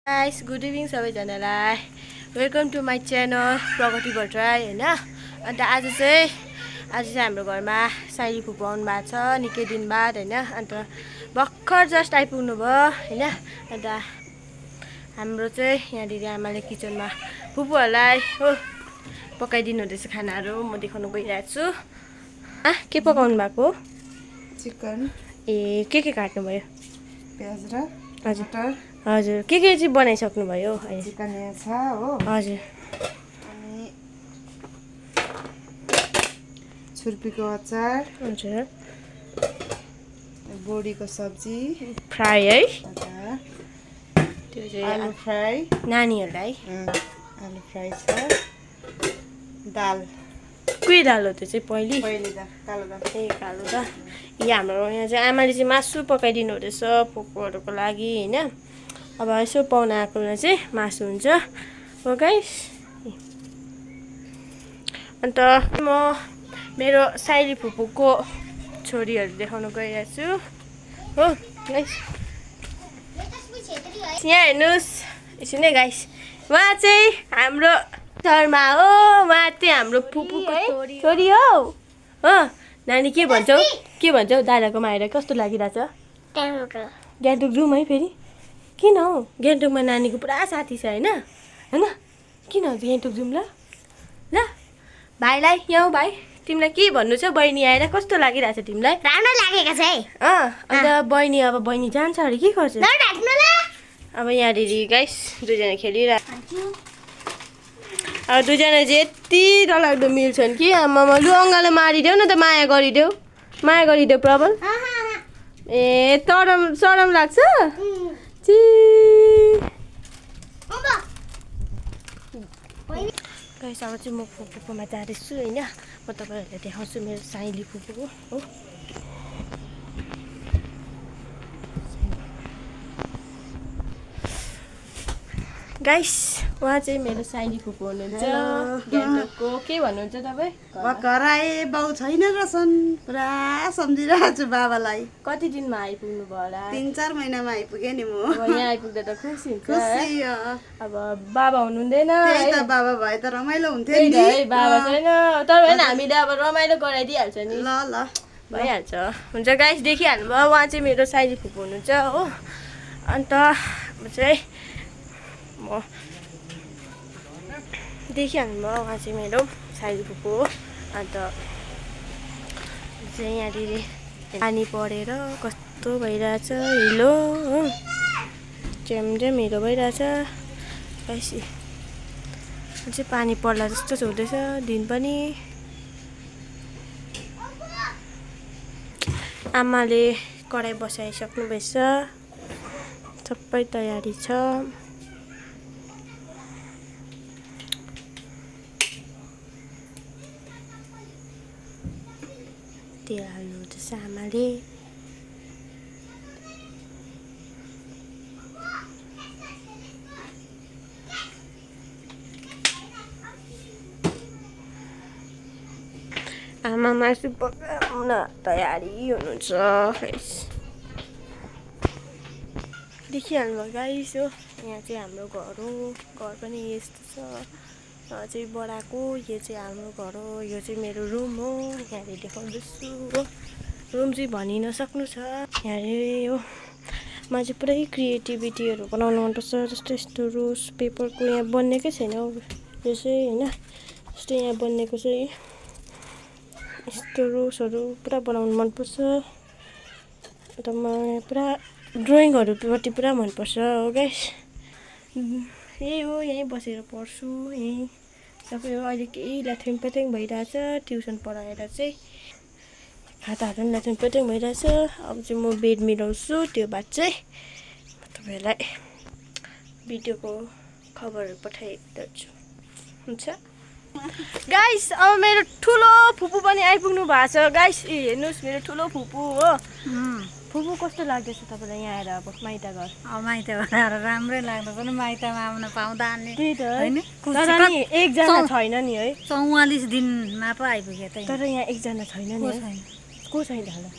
Guys good evening सबैजनालाई welcome to my channel प्रगति भट्टराई हैन। अन्त आज चाहिँ हाम्रो घरमा साइली फुपू आउनु भएको छ निकै दिन बाद हैन। अन्त भर्खर जस्ट आइपुग्नु भयो हैन। अन्त हाम्रो चाहिँ यहाँनिर आमाले किचनमा फुपूहरूलाई हो पकाइदिनु हुँदैछ खानाहरू म देखाउनु गइरहेको छु। के पकाउनु भएको? चिकन। ए के काट्नु भयो? प्याज र हजुर हजुर के चाहिँ बनाइसक्नु भयो? चिकन यहाँ छ हो। हजुर अनि छुर्पीको अचार, हजुर बोडीको सब्जी फ्राई है। हजुर त्यो चाहिँ आलु फ्राई, नानीहरूलाई आलु फ्राई छ। दाल कुही दाल हो त्यो चाहिँ पहिले दाल, कालो दाल। ए कालो दाल। हाम्रो यहाँ चाहिँ आमाले चाहिँ मासु पकाइदिनु हुँदैछ फुपूहरूको लागि हैन। अब यसो पाहुना आएकोमा चाहिँ मासु हुन्छ हो गाइस। अन्त म मेरो साइली फुपूको छोरीहरू देखाउनु गइरहेको छु हो गाइस। यहाँ हेर्नुहोस् यसो नै गाइस, उहाँ चाहिँ हाम्रो शर्मा हो। उहाँ चाहिँ हाम्रो फुपूको छोरी हो। नानी के भन्छौ दादाकोमा आएर कस्तो लागिरहेछ? गान्तोक जाउँ है फेरि? किन हौ? गान्तोकमा नानीको पुरा साथी छ होइन किन गान्तोक जाउँ ल भाइलाई यहाँ भाइ तिमीलाई के भन्नु छ? बहिनी आएर कस्तो लागिरहेछ तिमीलाई? राम्रो लागेको छ है। अन्त बहिनी जान्छ अरे के गर्छ? अब यहाँनिर गाइस दुईजना खेलिरहेको। अब दुईजना चाहिँ यति डरलाग्दो मिल्छन् कि आमामा। लु अङ्गालो मारिदेऊ न त, माया गरिदेऊ प्रबल। ए सरम लाग्छ गाइस। अब चाहिँ म फुपूकोमा जाँदैछु होइन। म तपाईँहरूलाई देखाउँछु मेरो साइली फुपूको हो। गाइस उहाँ चाहिँ मेरो साइली फुपू हुनुहुन्छ गान्तोकको। के भन्नुहुन्छ तपाईँ? भर्खरै बाउ छैन रहेछन्, पुरा सम्झिरहेको छु बाबालाई। कति दिनमा आइपुग्नु भयो होला? 3-4 महिनामा आइपुगेँ नि म। अब यहाँ आइपुग्दा त खुसी हुन्छ खुसी हो। अब बाबा हुनुहुँदैन त्यही त, बाबा भए त रमाइलो हुन्थ्यो नि। है बाबा छैन तर होइन, हामीले अब रमाइलो गराइदिइहाल्छ नि। ल भइहाल्छ। हुन्छ गाइस देखिहाल्नु भयो, उहाँ चाहिँ मेरो साइली फुपू हुनुहुन्छ हो। अन्त चाहिँ म देखिहाल्नु भयो, उहाँ चाहिँ मेरो साइली फुपू हो। अन्त चाहिँ यहाँनिर पानी परेर कस्तो भइरहेछ हिलो हो, झ्यामझ्याम हिलो भइरहेछ गाइस। चाहिँ पानी पर्ला जस्तो हुँदैछ दिन पनि। आमाले कराई बसाइसक्नु भएछ, सबै तयारी छ। तेल हाल्नु हुँदैछ आमाले। आमा मासु पकाउन तयारी हुनुहुन्छ गाइस। देखिहाल्नु भयो गाइस हो। यहाँ चाहिँ हाम्रो घर हो। घर पनि यस्तो छ। चाहिँ बडाको यो चाहिँ हाम्रो घर हो। यो चाहिँ मेरो रुम हो। यहाँनिर देखाउँदैछु हो। रुम चाहिँ भनि नसक्नु छ यहाँनिर हो। मलाई चाहिँ पुरै क्रिएटिभिटीहरू बनाउनु मनपर्छ। जस्तो यस्तो रोज पेपरको यहाँ बन्नेकै छैन यो चाहिँ होइन। जस्तो यहाँ बन्नेको चाहिँ यस्तो रोजहरू पुरा बनाउनु मनपर्छ। अन्त मलाई पुरा ड्रइङहरूपट्टि पुरा मनपर्छ हो गाइस। यही हो, यहीँ बसेर पढ्छु यहीँ सबै हो। अहिले केही ल्याथ्याङप्याथ्याङ भइरहेछ ट्युसन पढाएर चाहिँ, खाताहरू पनि ल्याथ्याङप्याथ्याङ भइरहेछ। अब चाहिँ म बेड मिलाउँछु, त्यो बाद चाहिँ तपाईँहरूलाई भिडियोको खबरहरू पठाइदिन्छु हुन्छ गाइस। अब मेरो ठुलो फुपू पनि आइपुग्नु भएको छ गाइस। हेर्नुहोस् मेरो ठुलो फुपू हो। फुपू कस्तो लाग्दैछ तपाईँलाई यहाँ आएर? अब माइत घर माइतबाट आएर राम्रै लाग्दो पनि माइतमा आउन पाउँदा त्यही त हैन। तर नि एकजना छैन नि है। 44 दिनमा पो आइपुग्यो त। तर यहाँ एकजना छैन नि। को छैन होला?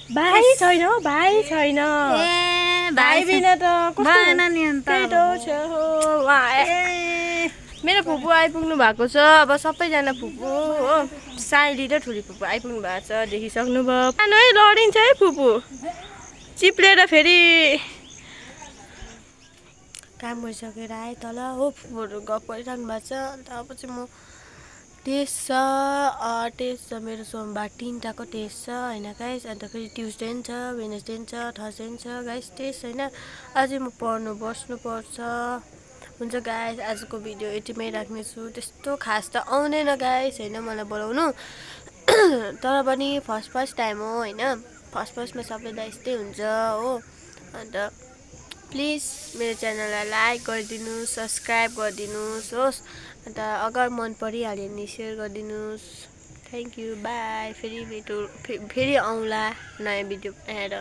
भाइ छैन हो भाइ छैन ए भाइ बिना त कस्तो भएन नि अन्त त्यही त छ हो मेरो फुपू आइपुग्नु भएको छ अब सबैजना फुपू हो साइली र ठुली फुपू आइपुग्नु भएको छ देखिसक्नुभयो सानो है लडिन्छ है फुपू चिप्लेर फेरि काम गरिसकेर आएँ तल हो फुपूहरू गफ गरिरहनु भएको छ अन्त अब चाहिँ म टेस्ट छ मेरो सोमबार 3टाको टेस्ट छ होइन गाइस अन्त फेरि ट्युसडे पनि छ वेडनेसडे पनि छ थर्सडे पनि छ गाइस टेस्ट होइन अझै म पढ्नु बस्नुपर्छ हुन्छ गाइस आजको भिडियो यतिमै राख्नेछु त्यस्तो खास त आउँदैन गाइस होइन मलाई बोलाउनु तर पनि फर्स्ट टाइम हो होइन फर्स्टमा सबैलाई यस्तै हुन्छ हो अन्त प्लिज मेरो च्यानललाई लाइक गरिदिनुहोस् सब्सक्राइब गरिदिनुहोस् होस् अन्त अगर मन परिहाल्यो भने सेयर गरिदिनुहोस् थ्याङ्क यू बाई फेरि आउँला नयाँ भिडियो आएर